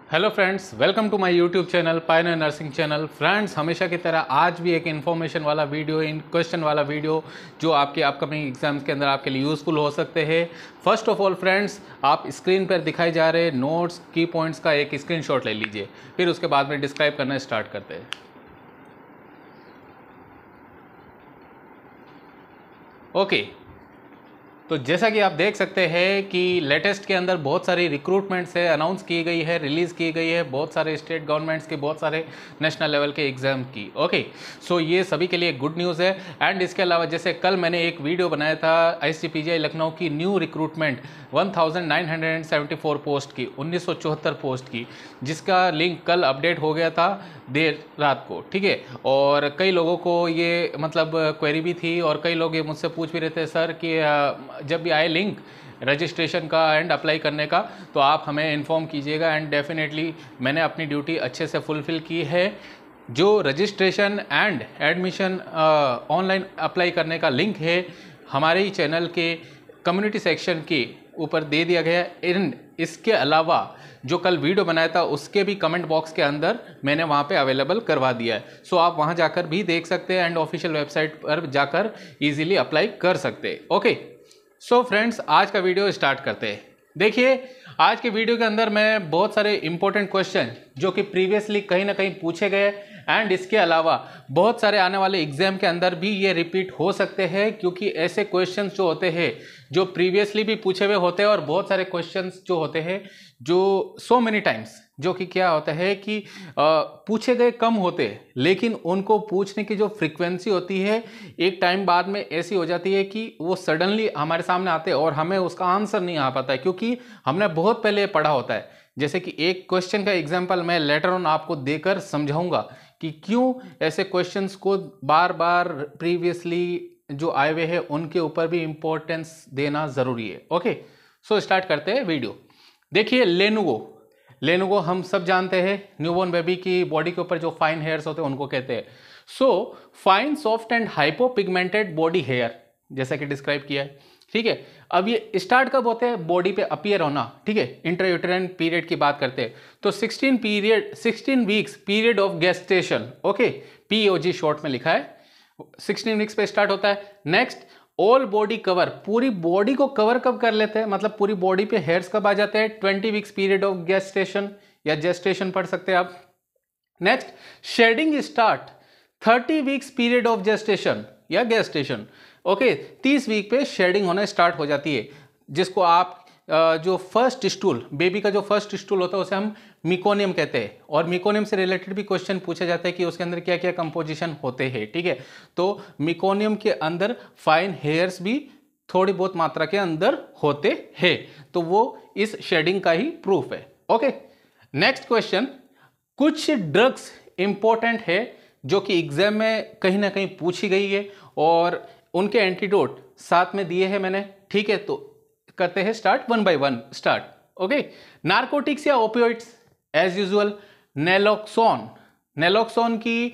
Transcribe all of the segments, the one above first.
Hello friends, welcome to my YouTube channel pioneer nursing channel. Friends, हमेशा की तरह आज भी एक इन्फॉर्मेशन वाला वीडियो, इन क्वेश्चन वाला वीडियो जो आपके अपकमिंग एग्जाम्स के अंदर आपके लिए यूज़फुल हो सकते हैं। फर्स्ट ऑफ ऑल फ्रेंड्स, आप स्क्रीन पर दिखाई जा रहे नोट्स की पॉइंट्स का एक स्क्रीनशॉट ले लीजिए, फिर उसके बाद में डिस्क्राइब करना स्टार्ट करते हैं। ओके, तो जैसा कि आप देख सकते हैं कि लेटेस्ट के अंदर बहुत सारी रिक्रूटमेंट्स है, अनाउंस की गई है, रिलीज़ की गई है, बहुत सारे स्टेट गवर्नमेंट्स के, बहुत सारे नेशनल लेवल के एग्ज़ाम की। ओके, सो ये सभी के लिए गुड न्यूज़ है। एंड इसके अलावा जैसे कल मैंने एक वीडियो बनाया था ICPGI लखनऊ की न्यू रिक्रूटमेंट 1974 पोस्ट की, 1974 पोस्ट की, जिसका लिंक कल अपडेट हो गया था देर रात को। ठीक है, और कई लोगों को ये मतलब क्वेरी भी थी और कई लोग ये मुझसे पूछ भी रहे थे, सर कि जब भी आए लिंक रजिस्ट्रेशन का एंड अप्लाई करने का तो आप हमें इन्फॉर्म कीजिएगा। एंड डेफिनेटली मैंने अपनी ड्यूटी अच्छे से फुलफ़िल की है। जो registration and admission online apply करने का लिंक है हमारे ही चैनल के कम्युनिटी सेक्शन के ऊपर दे दिया गया है। एंड इसके अलावा जो कल वीडियो बनाया था उसके भी कमेंट बॉक्स के अंदर मैंने वहाँ पे अवेलेबल करवा दिया है। सो आप वहाँ जाकर भी देख सकते हैं एंड ऑफिशियल वेबसाइट पर जाकर इजीली अप्लाई कर सकते हैं। ओके, सो फ्रेंड्स, आज का वीडियो स्टार्ट करते हैं। देखिए, आज के वीडियो के अंदर मैं बहुत सारे इंपॉर्टेंट क्वेश्चन जो कि प्रीवियसली कहीं ना कहीं पूछे गए एंड इसके अलावा बहुत सारे आने वाले एग्जाम के अंदर भी ये रिपीट हो सकते हैं, क्योंकि ऐसे क्वेश्चंस जो होते हैं जो प्रीवियसली भी पूछे हुए होते हैं और बहुत सारे क्वेश्चंस जो होते हैं जो सो मेनी टाइम्स जो कि क्या होता है कि पूछे गए कम होते हैं, लेकिन उनको पूछने की जो फ्रीक्वेंसी होती है एक टाइम बाद में ऐसी हो जाती है कि वो सडनली हमारे सामने आते हैं और हमें उसका आंसर नहीं आ पाता है, क्योंकि हमने बहुत पहले पढ़ा होता है। जैसे कि एक क्वेश्चन का एग्जाम्पल मैं लेटर ऑन आपको देकर समझाऊंगा कि क्यों ऐसे क्वेश्चंस को बार बार प्रीवियसली जो आए हुए हैं उनके ऊपर भी इंपॉर्टेंस देना ज़रूरी है। ओके, सो स्टार्ट करते हैं वीडियो। देखिए, लेनोवो हम सब जानते हैं, न्यूबॉर्न बेबी की बॉडी के ऊपर जो फाइन हेयर्स होते हैं उनको कहते हैं। So fine, soft and hypopigmented body hair, जैसा कि डिस्क्राइब किया है। ठीक है, अब ये स्टार्ट कब होते हैं बॉडी पे अपीयर होना? ठीक है, इंट्रायूटेराइन पीरियड की बात करते हैं तो 16 weeks period of gestation. Okay, POG short में लिखा है, 16 वीक्स पे स्टार्ट होता है। नेक्स्ट, ऑल बॉडी कवर, पूरी बॉडी को कवर कब कर लेते हैं, मतलब पूरी बॉडी पे हेयर्स कब आ जाते हैं? 20 वीक्स पीरियड ऑफ गेस्टेशन या जेस्टेशन पढ़ सकते हैं आप। Next, shedding start 30 weeks period of gestation या गेस्टेशन। ओके, 30 वीक पे शेडिंग होना स्टार्ट हो जाती है, जिसको आप जो फर्स्ट स्टूल, बेबी का जो फर्स्ट स्टूल होता है उसे हम मिकोनियम कहते हैं। और मिकोनियम से रिलेटेड भी क्वेश्चन पूछा जाता है कि उसके अंदर क्या क्या कंपोजिशन होते हैं। ठीक है, तो मिकोनियम के अंदर फाइन हेयर्स भी थोड़ी बहुत मात्रा के अंदर होते हैं, तो वो इस शेडिंग का ही प्रूफ है। ओके, नेक्स्ट क्वेश्चन, कुछ ड्रग्स इंपॉर्टेंट है जो कि एग्जाम में कहीं ना कहीं पूछी गई है और उनके एंटीडोट साथ में दिए हैं मैंने। ठीक है, तो करते हैं start, 1 by 1 start. Okay, narcotics या ओपियोइड्स, एज यूजुअल नेलोक्सोन की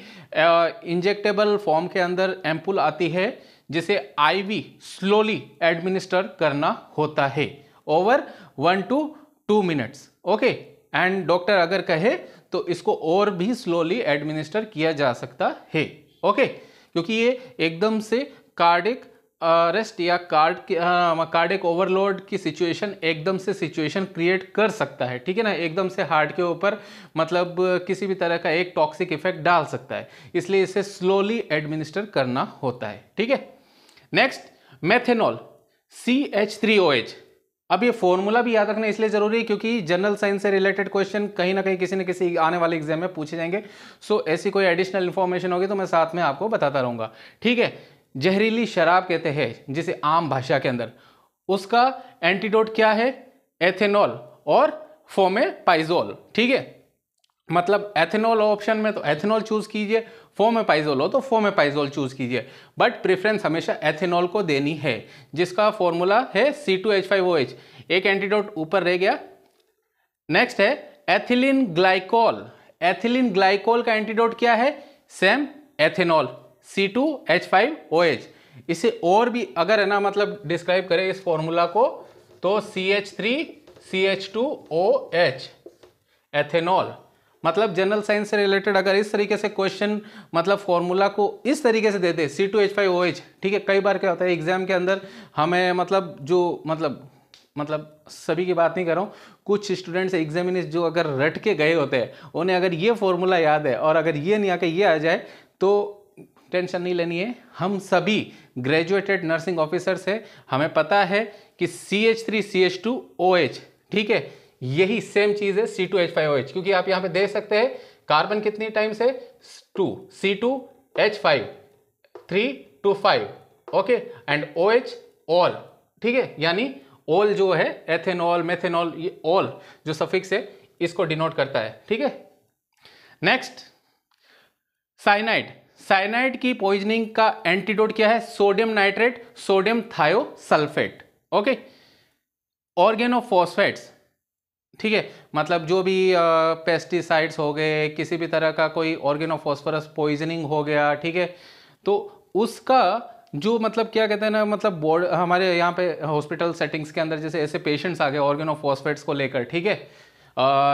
इंजेक्टेबल फॉर्म के अंदर एम्पुल आती है जिसे IV स्लोली एडमिनिस्टर करना होता है over 1 to 2 minutes. Okay, and doctor अगर कहे तो इसको और भी स्लोली एडमिनिस्टर किया जा सकता है। ओके, क्योंकि ये एकदम से कार्डिक अरेस्ट या कार्डिक ओवरलोड की सिचुएशन एकदम से सिचुएशन क्रिएट कर सकता है। ठीक है ना, एकदम से हार्ट के ऊपर मतलब किसी भी तरह का एक टॉक्सिक इफेक्ट डाल सकता है, इसलिए इसे स्लोली एडमिनिस्टर करना होता है। ठीक है, नेक्स्ट, मेथेनॉल CH3OH। अब ये फॉर्मूला भी याद रखना इसलिए जरूरी है क्योंकि जनरल साइंस से रिलेटेड क्वेश्चन कहीं ना कहीं किसी न किसी आने वाले एग्जाम में पूछे जाएंगे। सो ऐसी कोई एडिशनल इंफॉर्मेशन होगी तो मैं साथ में आपको बताता रहूंगा। ठीक है, जहरीली शराब कहते हैं जिसे आम भाषा के अंदर, उसका एंटीडोट क्या है? एथेनॉल और फोमेपाइजोल। ठीक है, मतलब एथेनॉल ऑप्शन में तो एथेनॉल चूज कीजिए, फोमेपाइजोल हो तो फोमेपाइजोल चूज कीजिए, बट प्रेफरेंस हमेशा एथेनॉल को देनी है, जिसका फॉर्मूला है C2H5OH। एक एंटीडोट ऊपर रह गया। नेक्स्ट है एथिलीन ग्लाइकोल। एथिलीन ग्लाइकोल का एंटीडोट क्या है? Same ethanol, C2H5OH। इसे और भी अगर है ना मतलब डिस्क्राइब करें इस फॉर्मूला को तो CH3CH2OH एथेनॉल, मतलब जनरल साइंस से रिलेटेड अगर इस तरीके से क्वेश्चन मतलब फॉर्मूला को इस तरीके से देते C2H5OH, ठीक है। कई बार क्या होता है एग्जाम के अंदर हमें मतलब जो मतलब सभी की बात नहीं कर रहा हूँ, कुछ स्टूडेंट्स एग्जामिनर्स जो अगर रट के गए होते हैं, उन्हें अगर ये फॉर्मूला याद है और अगर ये नहीं आके ये आ जाए तो टेंशन नहीं लेनी है। हम सभी ग्रेजुएटेड नर्सिंग ऑफिसर्स हैं, हमें पता है कि CH3CH2OH, ठीक है, यही सेम चीज है C2H5OH, क्योंकि आप यहां पे देख सकते हैं कार्बन कितनी टाइम्स है 2, C2H5 3 to 5, okay, and OH all, ठीक है, यानी ऑल जो है एथेनॉल मेथेनॉल, ये ऑल जो सफिक्स है इसको डिनोट करता है, ठीक है। नेक्स्ट साइनाइड, साइनाइड की पॉइजनिंग का एंटीडोट क्या है? Sodium nitrate, sodium thiosulphate, okay. Organophosphates, ठीक है, मतलब जो भी पेस्टिसाइड्स हो गए, किसी भी तरह का कोई ऑर्गेनोफॉस्फोरस पॉइजनिंग हो गया, ठीक है, तो उसका जो मतलब क्या कहते हैं ना, मतलब बोर्ड हमारे यहाँ पे हॉस्पिटल सेटिंग्स के अंदर जैसे ऐसे पेशेंट्स आ गए ऑर्गेनोफॉस्फेट्स को लेकर, ठीक है,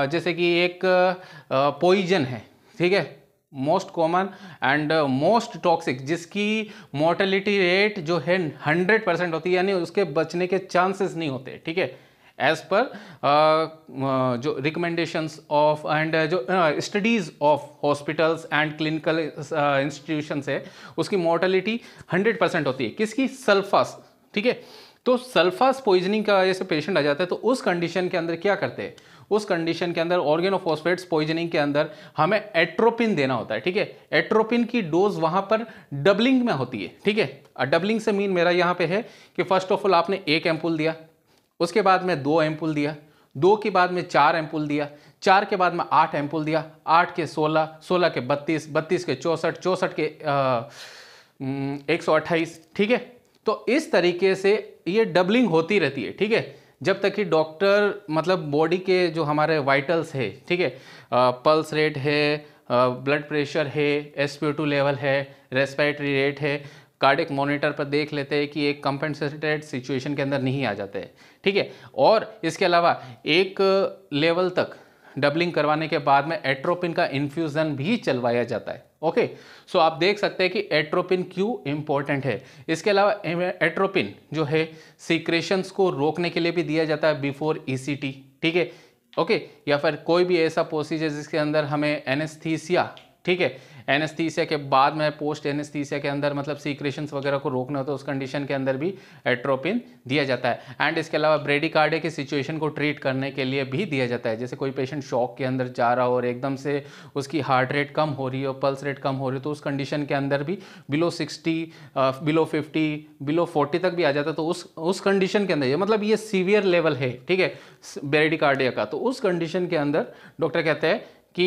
जैसे कि एक पॉइजन है, ठीक है, most common and most toxic, जिसकी मोर्टेलिटी रेट जो है 100% होती है, यानी उसके बचने के चांसेस नहीं होते, ठीक है, एज पर जो रिकमेंडेशंस ऑफ एंड जो studies of hospitals and clinical institutions है, उसकी मोर्टेलिटी 100% होती है। किसकी? सल्फास, ठीक है। तो सल्फास पॉइजनिंग का जैसे पेशेंट आ जाता है तो उस कंडीशन के अंदर क्या करते हैं? उस कंडीशन के अंदर ऑर्गेनोफॉस्फेट्स पॉइजनिंग के अंदर हमें एट्रोपिन देना होता है, ठीक है। एट्रोपिन की डोज वहां पर डबलिंग में होती है, ठीक है। डबलिंग से मीन मेरा यहाँ पे है कि फर्स्ट ऑफ ऑल आपने 1 एम्पूल दिया, उसके बाद में 2 एम्पूल दिया, 2 के बाद में 4 एम्पूल दिया, 4 के बाद में 8 एम्पूल दिया, 8 के 16, 16 के 32, 32 के 64, 64 के 128, ठीक है। तो इस तरीके से ये डबलिंग होती रहती है, ठीक है, जब तक कि डॉक्टर मतलब बॉडी के जो हमारे वाइटल्स है, ठीक है, पल्स रेट है, ब्लड प्रेशर है, SpO2 लेवल है, रेस्पिरेटरी रेट है, कार्डिक मॉनिटर पर देख लेते हैं कि एक कंपेंसेटेड सिचुएशन के अंदर नहीं आ जाते हैं, ठीक है। और इसके अलावा एक लेवल तक डबलिंग करवाने के बाद में एट्रोपिन का इन्फ्यूज़न भी चलवाया जाता है, ओके। सो आप देख सकते हैं कि एट्रोपिन क्यों इंपॉर्टेंट है। इसके अलावा एट्रोपिन जो है सीक्रेशंस को रोकने के लिए भी दिया जाता है बिफोर ECT, ठीक है, ओके, या फिर कोई भी ऐसा प्रोसीजर जिसके अंदर हमें एनेस्थीसिया, ठीक है, एनेस्थीसिया के बाद में पोस्ट एनेस्थीसिया के अंदर मतलब सीक्रेशंस वगैरह को रोकना होता है, उस कंडीशन के अंदर भी एट्रोपिन दिया जाता है। एंड इसके अलावा ब्रेडिकार्डिया की सिचुएशन को ट्रीट करने के लिए भी दिया जाता है। जैसे कोई पेशेंट शॉक के अंदर जा रहा हो और एकदम से उसकी हार्ट रेट कम हो रही हो, पल्स रेट कम हो रही हो, तो उस कंडीशन के अंदर भी बिलो 60, बिलो 50, बिलो 40 तक भी आ जाता है। तो उस कंडीशन के अंदर ये मतलब ये सीवियर लेवल है, ठीक है, ब्रेडिकार्डिया का, तो उस कंडीशन के अंदर डॉक्टर कहते हैं कि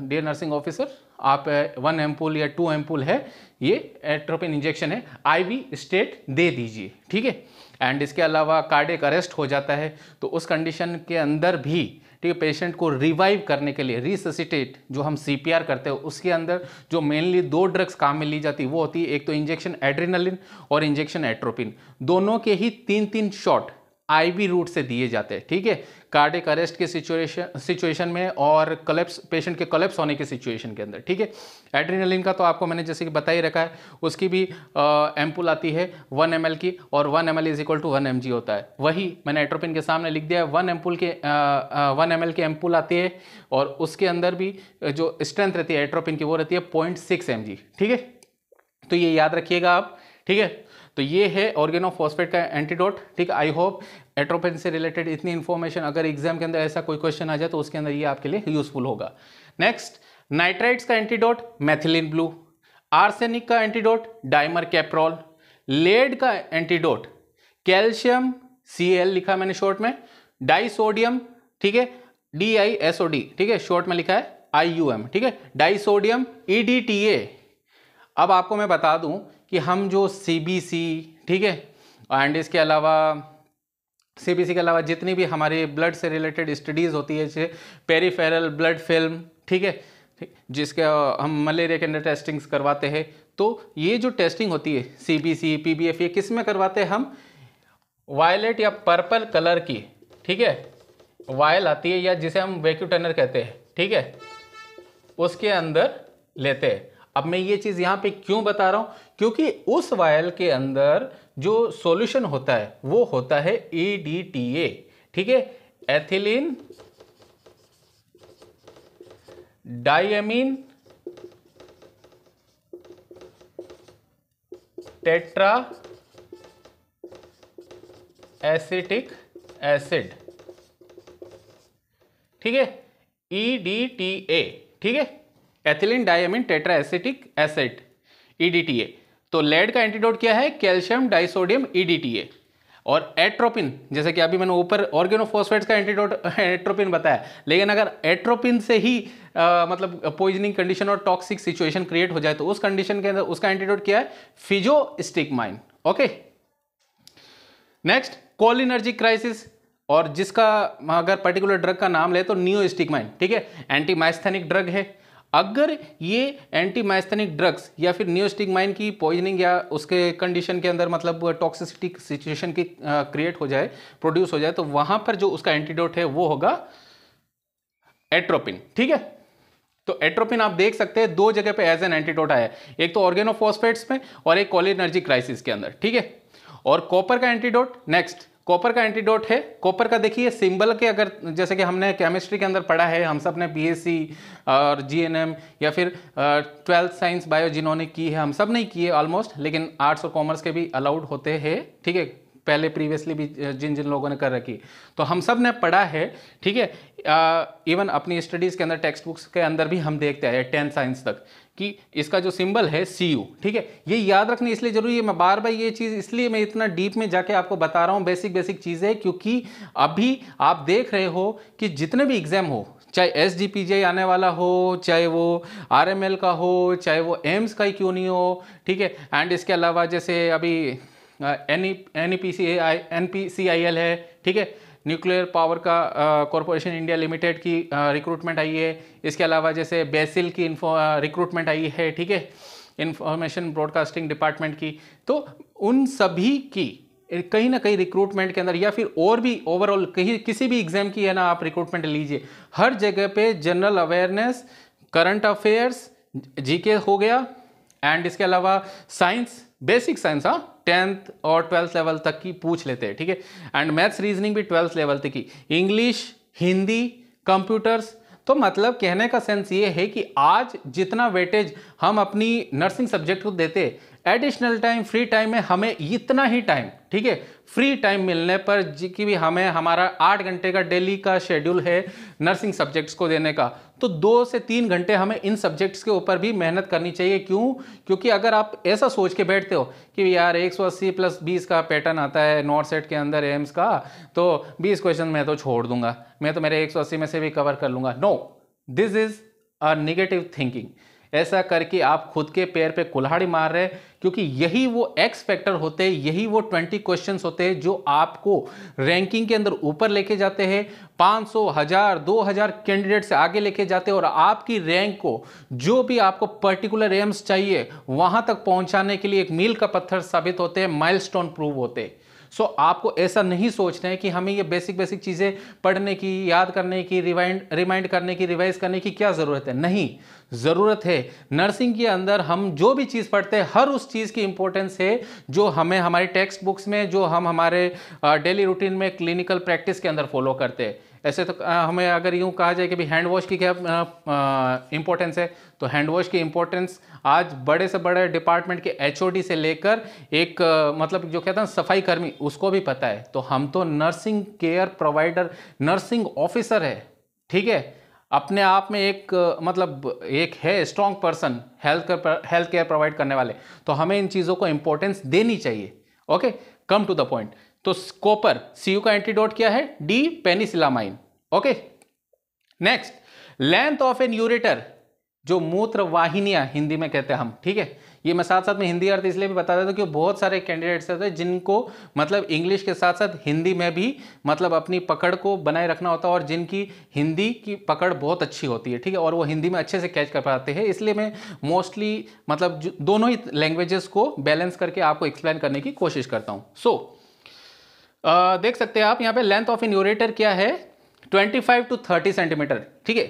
डियर नर्सिंग ऑफिसर, आप 1 एम्पूल या 2 एम्पूल है, ये एट्रोपिन इंजेक्शन है, IV स्टेट दे दीजिए, ठीक है। एंड इसके अलावा कार्डियक अरेस्ट हो जाता है, तो उस कंडीशन के अंदर भी, ठीक है, पेशेंट को रिवाइव करने के लिए रिससिटेट जो हम CPR करते हैं, उसके अंदर जो मेनली 2 ड्रग्स काम में ली जाती है वो होती है, एक तो इंजेक्शन एड्रेनालिन और इंजेक्शन एट्रोपिन, दोनों के ही 3-3 शॉट IV रूट से दिए जाते हैं, ठीक है, कार्डियक अरेस्ट के सिचुएशन में और कलेप्स, पेशेंट के कलेप्स होने के सिचुएशन के अंदर, ठीक है। एड्रेनालिन का तो आपको मैंने जैसे कि बता ही रखा है, उसकी भी एम्पूल आती है 1 ml की, और 1 ml is equal to 1 mg होता है। वही मैंने एट्रोपिन के सामने लिख दिया है, 1 ml की एम्पूल आती है, और उसके अंदर भी जो स्ट्रेंथ रहती है एट्रोपिन की वो रहती है 0.6 mg, ठीक है। तो ये याद रखिएगा आप, ठीक है। तो ये है ऑर्गेनोफॉस्फेट का एंटीडोट, ठीक है। आई होप एट्रोपिन से रिलेटेड इतनी इन्फॉर्मेशन, अगर एग्जाम के अंदर ऐसा कोई क्वेश्चन आ जाए तो उसके अंदर ये आपके लिए यूजफुल होगा। नेक्स्ट, नाइट्राइट्स का एंटीडोट मेथिलीन ब्लू, आर्सेनिक का एंटीडोट डाइमर कैप्रोल, लेड का एंटीडोट कैल्शियम Cl लिखा मैंने शॉर्ट में, डाइसोडियम, ठीक है, DiSOD, ठीक है, शॉर्ट में लिखा है IUM, ठीक है, डाइसोडियम EDTA। अब आपको मैं बता दूं कि हम जो CBC, ठीक है, एंड इसके अलावा CBC के अलावा जितनी भी हमारी ब्लड से रिलेटेड स्टडीज़ होती है, जैसे पेरीफेरल ब्लड फिल्म, ठीक है, जिसके हम मलेरिया के अंदर टेस्टिंग्स करवाते हैं, तो ये जो टेस्टिंग होती है CBC PBF, ये किस में करवाते हैं हम? वायलेट या पर्पल कलर की, ठीक है, वायल आती है या जिसे हम वैक्यूम टनर कहते हैं, ठीक है, उसके अंदर लेते हैं। अब मैं ये चीज यहां पे क्यों बता रहा हूं, क्योंकि उस वायल के अंदर जो सॉल्यूशन होता है वो होता है EDTA, ठीक है, ethylene diamine tetra acetic acid, ठीक है, EDTA, ठीक है, ethylene diamine tetra acetic acid, EDTA। तो लेड का एंटीडोट क्या है, कैल्शियम डाइसोडियम, EDTA। और एट्रोपिन, जैसे कि अभी मैंने ऊपर ऑर्गेनोफॉस्फेट्स का एंटीडोट एट्रोपिन बताया, लेकिन अगर एट्रोपिन से ही मतलब पॉइजनिंग कंडीशन और टॉक्सिक सिचुएशन क्रिएट हो जाए तो उस कंडीशन के अंदर उसका एंटीडोट क्या है, फिजोस्टिकमाइन। ओके, नेक्स्ट कोलिनर्जिक क्राइसिस, और जिसका अगर पर्टिकुलर ड्रग का नाम ले तो नियोस्टिकमाइन, ठीक है, एंटी माइस्थेनिक ड्रग है। अगर ये एंटी माइस्थेनिक ड्रग्स या फिर नियोस्टिकमाइन की पॉइजनिंग या उसके कंडीशन के अंदर मतलब टॉक्सिसिटी सिचुएशन की क्रिएट हो जाए, प्रोड्यूस हो जाए, तो वहां पर जो उसका एंटीडोट है वो होगा एट्रोपिन, ठीक है। तो एट्रोपिन आप देख सकते हैं दो जगह पे एज एन एंटीडोट आया है, एक तो ऑर्गेनोफॉस्फेट्स में और एक कोलिनर्जिक क्राइसिस के अंदर, ठीक है। और कॉपर का एंटीडोट, नेक्स्ट कॉपर का एंटीडोट है, कॉपर का देखिए सिंबल के, अगर जैसे कि हमने केमिस्ट्री के अंदर पढ़ा है, हम सब ने BSc और GNM या फिर 12th साइंस बायो जिन्होंने की है, हम सब नहीं किए ऑलमोस्ट, लेकिन आर्ट्स और कॉमर्स के भी अलाउड होते हैं, ठीक है, पहले प्रीवियसली भी जिन जिन लोगों ने कर रखी, तो हम सब ने पढ़ा है, ठीक है। इवन अपनी स्टडीज़ के अंदर टेक्स्ट बुक्स के अंदर भी हम देखते हैं 10th साइंस तक कि इसका जो सिंबल है Cu, ठीक है। ये याद रखना इसलिए जरूरी है, मैं बार बार ये चीज़ इसलिए मैं इतना डीप में जाके आपको बता रहा हूँ, बेसिक बेसिक चीज़ें, क्योंकि अभी आप देख रहे हो कि जितने भी एग्जाम हो, चाहे SGPJ आने वाला हो, चाहे वो RML का हो, चाहे वो एम्स का ही क्यों नहीं हो, ठीक है। एंड इसके अलावा जैसे अभी NPCIL है, ठीक है, न्यूक्लियर पावर का कॉरपोरेशन इंडिया लिमिटेड की रिक्रूटमेंट आई है। इसके अलावा जैसे बेसिल की रिक्रूटमेंट आई है, ठीक है, इंफॉर्मेशन ब्रॉडकास्टिंग डिपार्टमेंट की। तो उन सभी की कहीं ना कहीं रिक्रूटमेंट के अंदर या फिर और भी ओवरऑल कहीं किसी भी एग्जाम की है ना, आप रिक्रूटमेंट लीजिए, हर जगह पे general awareness, current affairs, GK हो गया, एंड इसके अलावा साइंस, बेसिक साइंस, हाँ, 10th और 12th लेवल तक की पूछ लेते हैं, ठीक है। एंड मैथ्स रीजनिंग भी 12th लेवल तक की, इंग्लिश, हिंदी, कंप्यूटर्स। तो मतलब कहने का सेंस ये है कि आज जितना वेटेज हम अपनी नर्सिंग सब्जेक्ट को देते, एडिशनल टाइम, फ्री टाइम में हमें इतना ही टाइम, ठीक है, फ्री टाइम मिलने पर कि भी हमें हमारा 8 घंटे का डेली का शेड्यूल है नर्सिंग सब्जेक्ट्स को देने का, तो 2 से 3 घंटे हमें इन सब्जेक्ट्स के ऊपर भी मेहनत करनी चाहिए। क्यों? क्योंकि अगर आप ऐसा सोच के बैठते हो कि यार 180 + 20 का पैटर्न आता है नॉर्थ सेट के अंदर एम्स का, तो 20 क्वेश्चन मैं तो छोड़ दूंगा, मैं तो मेरे 180 में से भी कवर कर लूंगा। No, this is a negative thinking. ऐसा करके आप खुद के पैर पे कुल्हाड़ी मार रहे हैं, क्योंकि यही वो एक्स फैक्टर होते हैं, यही वो 20 क्वेश्चंस होते हैं जो आपको रैंकिंग के अंदर ऊपर लेके जाते हैं, 500, 1000, 2000 कैंडिडेट से आगे लेके जाते हैं, और आपकी रैंक को, जो भी आपको पर्टिकुलर एम्स चाहिए वहां तक पहुंचाने के लिए एक मील का पत्थर साबित होते हैं, माइलस्टोन प्रूव होते हैं। सो आपको ऐसा नहीं सोचना है कि हमें ये बेसिक बेसिक चीज़ें पढ़ने की, याद करने की, रिमाइंड करने की, रिवाइज करने की क्या ज़रूरत है। नहीं, ज़रूरत है नर्सिंग के अंदर हम जो भी चीज़ पढ़ते हैं, हर उस चीज़ की इंपॉर्टेंस है जो हमें हमारी टेक्स्ट बुक्स में, जो हम हमारे डेली रूटीन में क्लिनिकल प्रैक्टिस के अंदर फॉलो करते हैं। ऐसे तो हमें अगर यूँ कहा जाए कि भाई हैंड वॉश की क्या इंपॉर्टेंस है, तो हैंड वॉश की इंपॉर्टेंस आज बड़े से बड़े डिपार्टमेंट के HOD से लेकर एक मतलब जो कहते हैं सफाई कर्मी, उसको भी पता है। तो हम तो nursing care provider, nursing officer है, ठीक है, अपने आप में एक मतलब एक है strong person, health care provide करने वाले, तो हमें इन चीज़ों को इंपॉर्टेंस देनी चाहिए। Okay, come to the point. तो कॉपर, Cu का एंटीडोट क्या है? D penicillamine. Okay, next, length of an ureter, जो मूत्र वाहिनियां हिंदी में कहते हैं हम, ठीक है। ये मैं साथ साथ में हिंदी अर्थ इसलिए भी बता देता हूं कि बहुत सारे कैंडिडेट्स होते हैं जिनको मतलब इंग्लिश के साथ साथ हिंदी में भी मतलब अपनी पकड़ को बनाए रखना होता है, और जिनकी हिंदी की पकड़ बहुत अच्छी होती है, ठीक है, और वो हिंदी में अच्छे से कैच कर पाते हैं। इसलिए मैं मोस्टली मतलब दोनों ही लैंग्वेजेस को बैलेंस करके आपको एक्सप्लेन करने की कोशिश करता हूँ। सो देख सकते हैं आप यहाँ पे लेंथ ऑफ एन यूरेटर क्या है, 25 to 30 सेंटीमीटर, ठीक है,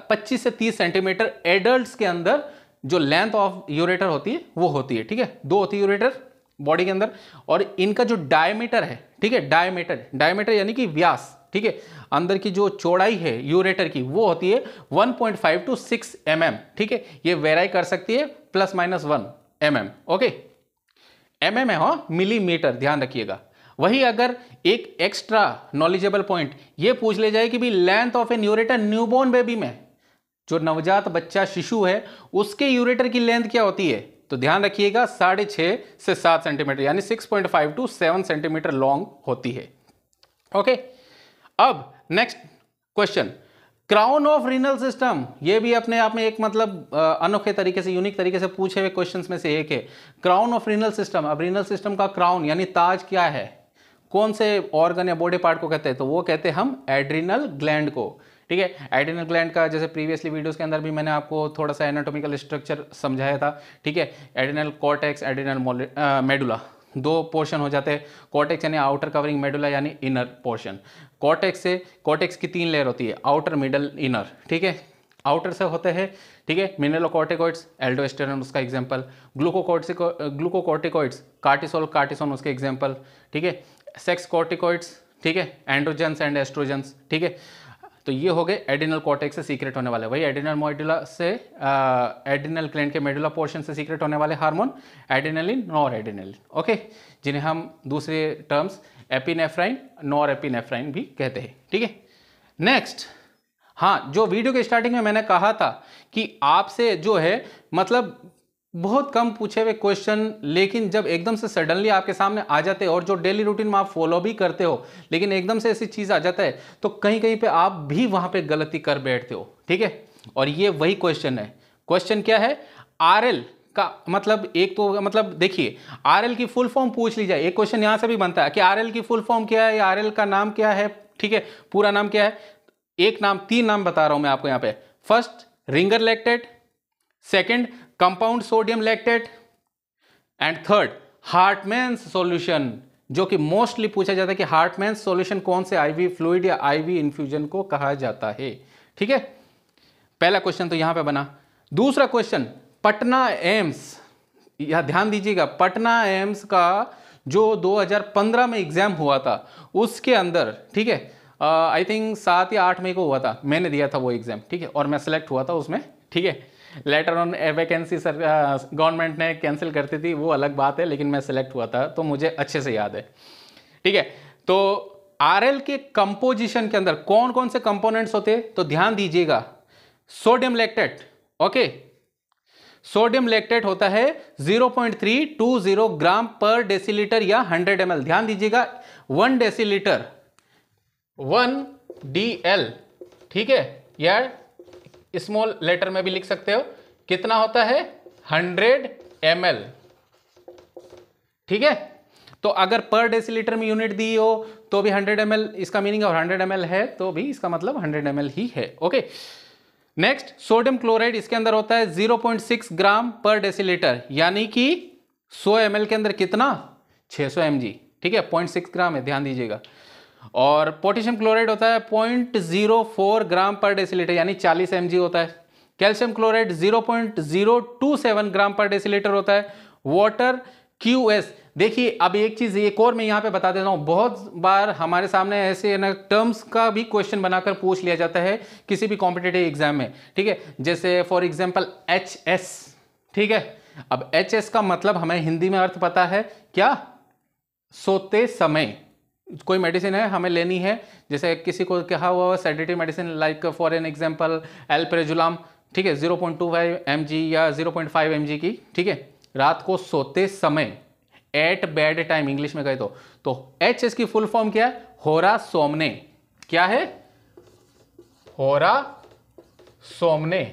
25 से 30 सेंटीमीटर एडल्ट्स के अंदर जो लेंथ ऑफ यूरेटर होती है वो होती है, ठीक है, 2 होती है यूरेटर बॉडी के अंदर, और इनका जो डायमीटर है, ठीक है, डायमीटर यानी कि व्यास, ठीक है, अंदर की जो चौड़ाई है यूरेटर की वो होती है 1.5 to 6 mm, ठीक है, ये वेराई कर सकती है ±1 mm, ओके, mm है, हाँ, मिलीमीटर, ध्यान रखिएगा। वही अगर एक एक्स्ट्रा नॉलेजेबल पॉइंट ये पूछ ले जाए कि भी length of an ureter newborn baby में, जो नवजात बच्चा शिशु है उसके यूरेटर की लेंथ क्या होती है, तो ध्यान रखिएगा 6.5 से 7 सेंटीमीटर यानी 6.5 to 7 सेंटीमीटर लॉन्ग होती है, ओके। अब next question, crown of renal system, ये भी अपने आप में एक मतलब अनोखे तरीके से, यूनिक तरीके से पूछे हुए क्वेश्चंस में से एक है, क्राउन ऑफ रीनल सिस्टम। अब रीनल सिस्टम का क्राउन यानी ताज क्या है, कौन से ऑर्गन या बॉडी पार्ट को कहते हैं, तो वो कहते हैं हम एड्रिनल ग्लैंड को, ठीक है। एड्रिनल ग्लैंड का जैसे प्रीवियसली वीडियोस के अंदर भी मैंने आपको थोड़ा सा एनाटॉमिकल स्ट्रक्चर समझाया था, ठीक है। Adrenal cortex, adrenal medulla, 2 portion हो जाते हैं। कॉर्टेक्स यानी आउटर कवरिंग, मेडुला यानी इनर पोर्शन। कॉर्टेक्स की 3 लेयर होती है, आउटर, मिडल, इनर, ठीक है। आउटर से होते हैं, ठीक है, मिनरलोकॉर्टिकॉइड्स, एल्डोस्टेरोन उसका एग्जांपल, ग्लूकोकॉर्टिकॉइड्स, कार्टिसोन उसके एग्जांपल, ठीक है, सेक्स कॉर्टिकॉइड्स, ठीक है, एंड्रोजेंस एंड एस्ट्रोजेंस, ठीक है। तो ये हो गए एड्रिनल कॉर्टेक्स से सीक्रेट होने वाले, वही एड्रिनल मेडुला से, एड्रिनल ग्लैंड के मेडुला पोर्शन से सीक्रेट होने वाले hormone adrenaline, nor adrenaline, okay, जिन्हें हम दूसरे टर्म्स एपिनेफ्राइन, नॉर एपिनेफ्राइन भी कहते हैं, ठीक है। नेक्स्ट, हाँ, जो वीडियो के स्टार्टिंग में मैंने कहा था कि आपसे जो है मतलब बहुत कम पूछे हुए क्वेश्चन, लेकिन जब एकदम से सडनली आपके सामने आ जाते हैं और जो डेली रूटीन में आप फॉलो भी करते हो, लेकिन एकदम से ऐसी चीज आ जाता है तो कहीं कहीं पे आप भी वहां पे गलती कर बैठते हो, ठीक है। और ये वही क्वेश्चन है। क्वेश्चन क्या है, आरएल का मतलब, एक तो मतलब देखिए, आरएल की फुल फॉर्म पूछ ली जाए, एक क्वेश्चन यहां से भी बनता है कि आरएल की फुल फॉर्म क्या है, या आरएल का नाम क्या है, ठीक है, पूरा नाम क्या है। एक नाम, 3 नाम बता रहा हूं मैं आपको यहाँ पे। First, Ringer lactate, second, compound sodium lactate, and third, Hartmann's solution, जो कि मोस्टली पूछा जाता है कि हार्टमैन्स सॉल्यूशन कौन से आईवी फ्लूइड या आईवी इन्फ्यूजन को कहा जाता है, ठीक है। पहला क्वेश्चन तो यहां पे बना। दूसरा क्वेश्चन, पटना एम्स, यह ध्यान दीजिएगा, पटना एम्स का जो 2015 में एग्जाम हुआ था उसके अंदर, ठीक है, आई थिंक 7 या 8 मई को हुआ था, मैंने दिया था वो एग्जाम, ठीक है, और मैं सिलेक्ट हुआ था उसमें, ठीक है। Later on vacancy sir government ने कैंसिल करती थी, वो अलग बात है, लेकिन मैं सिलेक्ट हुआ था तो मुझे अच्छे से याद है, ठीक है। तो आरएल के कंपोजिशन के अंदर कौन कौन से कंपोनेंट्स होते हैं, तो ध्यान दीजिएगा, sodium lactate, okay, sodium lactate होता है 0.320 ग्राम पर डेसीलीटर या 100 ml। ध्यान दीजिएगा, 1 डेसीलीटर 1 DL, ठीक है, या स्मॉल लेटर में भी लिख सकते हो, कितना होता है 100 ml, ठीक है। तो अगर पर डेसीलीटर में यूनिट दी हो तो भी 100 ml इसका मीनिंग, और 100 ml है तो भी इसका मतलब 100 ml ही है, ओके। नेक्स्ट, सोडियम क्लोराइड, इसके अंदर होता है 0.6 ग्राम पर डेसीलीटर, यानी कि 100 ml के अंदर कितना, 600 mg, ठीक है, 0.6 ग्राम है, ध्यान दीजिएगा। और पोटेशियम क्लोराइड होता है 0.04 ग्राम पर डेसीलीटर, यानी 40 mg होता है। कैल्शियम क्लोराइड 0.027 ग्राम पर डेसीलीटर होता है। वाटर QS, देखिए अब एक चीज एक और मैं यहाँ पे बता देता हूँ, बहुत बार हमारे सामने ऐसे ना टर्म्स का भी क्वेश्चन बनाकर पूछ लिया जाता है किसी भी कॉम्पिटिटिव एग्जाम में, ठीक है, जैसे फॉर एग्जांपल HS, ठीक है। अब HS का मतलब हमें हिंदी में अर्थ पता है क्या, सोते समय कोई मेडिसिन है हमें लेनी है, जैसे किसी को कहा हुआ sedative medicine like for an example alprazolam, ठीक है, 0.25 mg या 0.5 mg की, ठीक है, रात को सोते समय, एट बेड टाइम इंग्लिश में कहे तो HS की फुल फॉर्म क्या है, होरा सोमने, क्या है, होरा सोमने,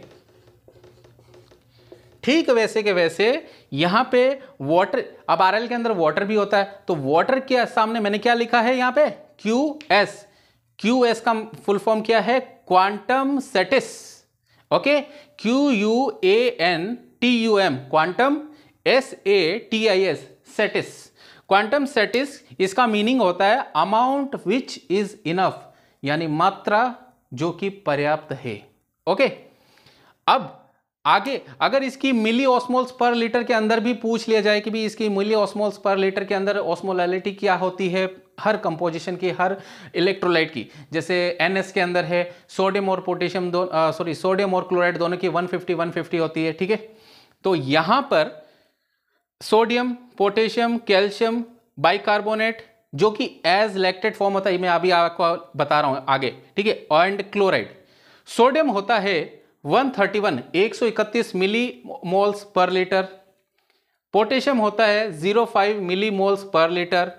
ठीक वैसे के वैसे यहां पे वाटर, अब आरएल के अंदर वाटर भी होता है, तो वाटर के सामने मैंने क्या लिखा है यहाँ पे, QS का फुल फॉर्म क्या है, quantum satis, okay, QUANTUM, quantum SATIS, satis, quantum satis, इसका मीनिंग होता है अमाउंट विच इज इनफ, यानी मात्रा जो कि पर्याप्त है। ओके, अब आगे अगर इसकी मिली ऑस्मोल्स पर लीटर के अंदर भी पूछ लिया जाए कि भी इसकी मिली ऑस्मोल्स पर लीटर के अंदर ऑस्मोलैलिटी क्या होती है हर कंपोजिशन की, हर इलेक्ट्रोलाइट की, जैसे NS के अंदर है सोडियम और पोटेशियम सोडियम और क्लोराइड दोनों की 150 होती है। ठीक है, तो यहां पर सोडियम, पोटेशियम, कैल्शियम, बाइकार्बोनेट जो कि एज लैक्टेट फॉर्म होता है, मैं अभी आपको बता रहा हूं आगे। ठीक है, एंड क्लोराइड, सोडियम होता है 131 मिली मोल्स पर लीटर, पोटेशियम होता है 0.5 मिली मोल्स पर लीटर,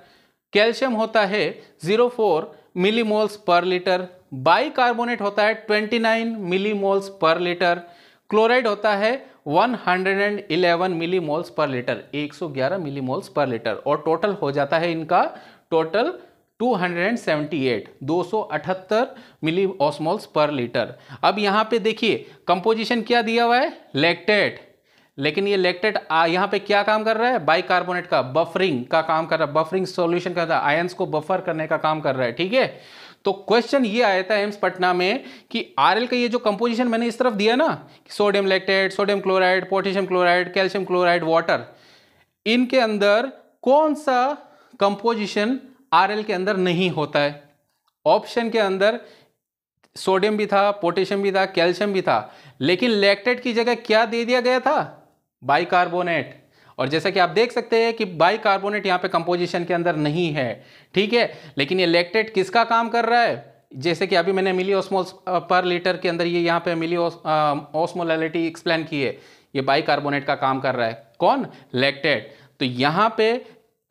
कैल्शियम होता है 0.4 मिली मोल्स पर लीटर, बाइकार्बोनेट होता है 29 मिली मोल्स पर लीटर, क्लोराइड होता है 111 मिली मोल्स पर लीटर, 111 मिली मोल्स पर लीटर, और टोटल हो जाता है इनका टोटल 278 मिली ऑस्मोल्स पर लीटर। अब यहां पे देखिए कंपोजिशन क्या दिया हुआ है, लैक्टेट, लेकिन ये लैक्टेट यहां पे क्या काम कर रहा है, बाइकार्बोनेट का बफरिंग का काम कर रहा है, बफरिंग सॉल्यूशन का था, आयंस को बफर करने का काम कर रहा है। ठीक है, तो क्वेश्चन ये आया था एम्स पटना में कि आरएल का ये जो कंपोजिशन मैंने इस तरफ दिया ना, sodium lactate, sodium chloride, potassium chloride, calcium chloride, water, इनके अंदर कौन सा कंपोजिशन आरएल के अंदर नहीं होता है। ऑप्शन के अंदर सोडियम भी था, पोटेशियम भी था, कैल्शियम भी था, लेकिन लैक्टेट की जगह क्या दे दिया गया था, बाइकार्बोनेट। और जैसा कि आप देख सकते हैं कि बाइकार्बोनेट यहां पे कंपोजिशन के अंदर नहीं है। ठीक है, लेकिन ये लैक्टेट किसका काम कर रहा है, जैसे कि अभी मैंने मिली ऑस्मोल्स पर लीटर के अंदर ये यहां पे मिली ऑस्मोलैलिटी एक्सप्लेन की है, ये बाइकार्बोनेट का काम कर रहा है, कौन, लैक्टेट। तो यहां पे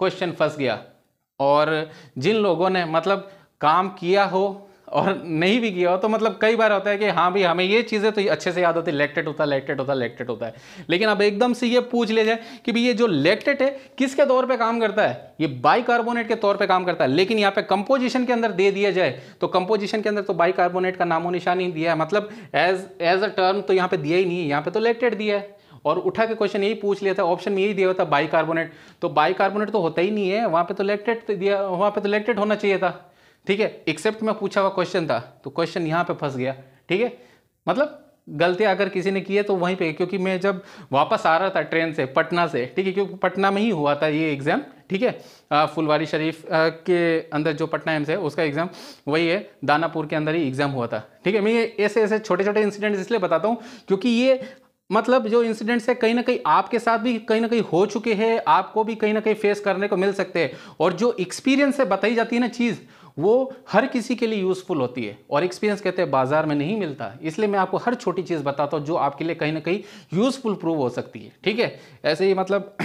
क्वेश्चन फंस गया, और जिन लोगों ने मतलब काम किया हो और नहीं भी किया हो, तो मतलब कई बार होता है कि हाँ भी हमें ये चीज़ें तो अच्छे से याद होती है, लैक्टेट होता है, लैक्टेट होता है, लैक्टेट होता है, लेकिन अब एकदम से ये पूछ ले जाए कि भी ये जो लैक्टेट है किसके तौर पे काम करता है, ये बाइकार्बोनेट के तौर पे काम करता है, लेकिन यहाँ पे कंपोजिशन के अंदर दे दिया जाए तो कंपोजिशन के अंदर तो बाइकार्बोनेट का नामो निशान ही दिया है, मतलब एज अ टर्म तो यहाँ पे दिया ही नहीं है, यहाँ पे तो लैक्टेट दिया है। और उठा के क्वेश्चन यही पूछ लिया था, ऑप्शन में यही दिया हुआ था बाइकार्बोनेट, तो बाइकार्बोनेट तो होता ही नहीं है, वहां पे तो लैक्टेट दिया, वहां पे तो लैक्टेट होना चाहिए था। ठीक है, एक्सेप्ट में पूछा हुआ क्वेश्चन था, तो क्वेश्चन यहां पे फंस गया। ठीक है, मतलब गलतियां अगर किसी ने की है तो वहीं पे, क्योंकि मैं जब वापस आ रहा था ट्रेन से पटना से, ठीक है, क्योंकि पटना में ही हुआ था ये एग्जाम। ठीक है, फुलवारी शरीफ के अंदर जो पटना एम्स है उसका एग्जाम वही है, दानापुर के अंदर ही एग्जाम हुआ था। ठीक है, मैं ये ऐसे ऐसे छोटे छोटे इंसिडेंट इसलिए बताता हूँ क्योंकि ये मतलब जो इंसिडेंट्स है कहीं ना कहीं आपके साथ भी कहीं ना कहीं हो चुके हैं, आपको भी कहीं ना कहीं फेस करने को मिल सकते हैं, और जो एक्सपीरियंस से बताई जाती है ना चीज़, वो हर किसी के लिए यूजफुल होती है, और एक्सपीरियंस कहते हैं बाजार में नहीं मिलता, इसलिए मैं आपको हर छोटी चीज़ बताता हूँ जो आपके लिए कहीं ना कहीं यूजफुल प्रूव हो सकती है। ठीक है, ऐसे ही मतलब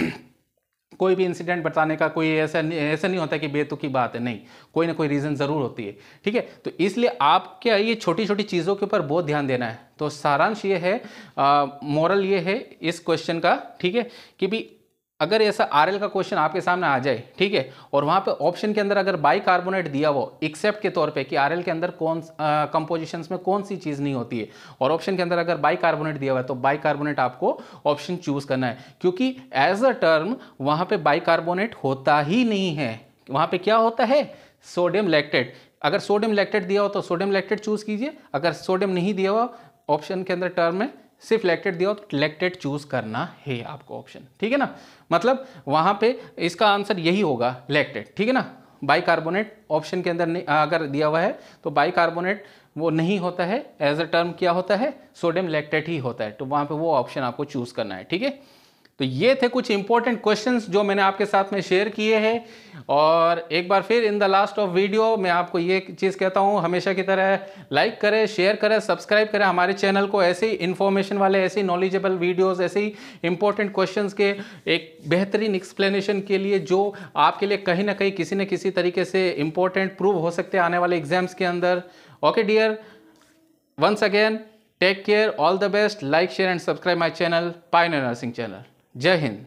कोई भी इंसिडेंट बताने का कोई ऐसा नहीं होता कि बेतुकी बात है, नहीं, कोई ना कोई रीज़न ज़रूर होती है। ठीक है, तो इसलिए आप क्या ये छोटी छोटी चीज़ों के ऊपर बहुत ध्यान देना है। तो सारांश ये है, मोरल ये है इस क्वेश्चन का, ठीक है, कि भी अगर ऐसा आरएल का क्वेश्चन आपके सामने आ जाए, ठीक है, और वहां पे ऑप्शन के अंदर अगर बाइकार्बोनेट दिया हो एक्सेप्ट के तौर पे कि आरएल के अंदर कौन कंपोजिशंस में कौन सी चीज़ नहीं होती है, और ऑप्शन के अंदर अगर बाइकार्बोनेट दिया हुआ है तो बाइकार्बोनेट आपको ऑप्शन चूज करना है, क्योंकि एज अ टर्म वहां पे बाइकार्बोनेट होता ही नहीं है, वहां पे क्या होता है, सोडियम लैक्टेट। अगर सोडियम लैक्टेट दिया हो तो सोडियम लैक्टेट चूज कीजिए, अगर सोडियम नहीं दिया हुआ ऑप्शन के अंदर टर्म में सिर्फ लैक्टेट दिया हो तो लैक्टेट चूज करना है आपको ऑप्शन। ठीक है ना, मतलब वहां पे इसका आंसर यही होगा लैक्टेट। ठीक है ना, बाइकार्बोनेट ऑप्शन के अंदर अगर दिया हुआ है तो बाइकार्बोनेट वो नहीं होता है, एज अ टर्म क्या होता है, सोडियम लैक्टेट ही होता है, तो वहां पे वो ऑप्शन आपको चूज करना है। ठीक है, तो ये थे कुछ इंपॉर्टेंट क्वेश्चंस जो मैंने आपके साथ में शेयर किए हैं, और एक बार फिर in the last of video मैं आपको ये चीज़ कहता हूँ, हमेशा की तरह लाइक करें, शेयर करें, सब्सक्राइब करें हमारे चैनल को, ऐसे ही इन्फॉर्मेशन वाले, ऐसे ही नॉलेजेबल वीडियोस, ऐसे ही इंपॉर्टेंट क्वेश्चंस के एक बेहतरीन एक्सप्लेनेशन के लिए जो आपके लिए कहीं ना कहीं किसी न किसी तरीके से इंपॉर्टेंट प्रूव हो सकते हैं आने वाले एग्जाम्स के अंदर। Okay dear, once again take care, all the best, like share and subscribe my channel, pioneer nursing channel. जय हिंद।